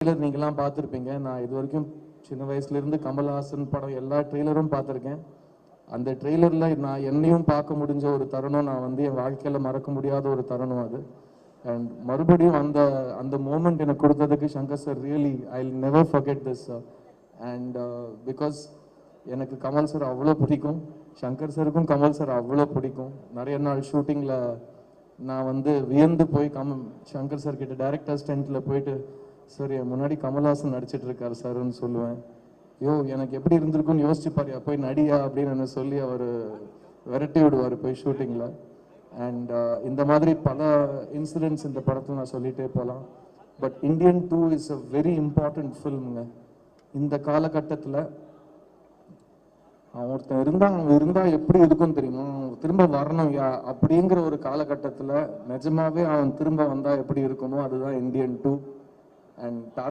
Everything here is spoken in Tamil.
ட்ரெய்லர் நீங்களாம் பார்த்துருப்பீங்க. நான் இது வரைக்கும் சின்ன வயசுலேருந்து கமல்ஹாசன் படம் எல்லா ட்ரெய்லரும் பார்த்துருக்கேன். அந்த ட்ரெய்லரில் நான் என்னையும் பார்க்க முடிஞ்ச ஒரு தருணம், நான் வந்து என் வாழ்க்கையில் மறக்க முடியாத ஒரு தருணம் அது. அண்ட் மறுபடியும் அந்த அந்த மூமெண்ட் எனக்கு கொடுத்ததுக்கு Shankar sir really I never forget this. And because எனக்கு கமல் சார் அவ்வளோ பிடிக்கும், சங்கர் சாருக்கும் கமல் சார் அவ்வளோ பிடிக்கும். நிறைய நாள் ஷூட்டிங்கில் நான் வந்து வியந்து போய் சங்கர் சார் கிட்ட டைரக்டர் ஸ்டென்ட்டில் போயிட்டு, சார் என் முன்னாடி கமல்ஹாசன் நடிச்சிட்டு இருக்காரு சார்ன்னு சொல்லுவேன். எனக்கு எப்படி இருந்திருக்குன்னு யோசிச்சு பாரியா, போய் நடியா அப்படின்னு சொல்லி அவர் விரட்டி விடுவார் போய் ஷூட்டிங்கில். அண்ட் இந்த மாதிரி பல இன்சிடென்ட்ஸ் இந்த படத்தில் நான் சொல்லிகிட்டே போகலாம். But Indian 2 is a very important ஃபில்முங்க. இந்த காலகட்டத்தில் அவன் இருந்தால் எப்படி இருக்குன்னு தெரியுமா, அவன் திரும்ப வரணும் அப்படிங்கிற ஒரு காலகட்டத்தில் நிஜமாவே அவன் திரும்ப வந்தால் எப்படி இருக்குமோ அதுதான் இந்தியன் 2. அண்ட்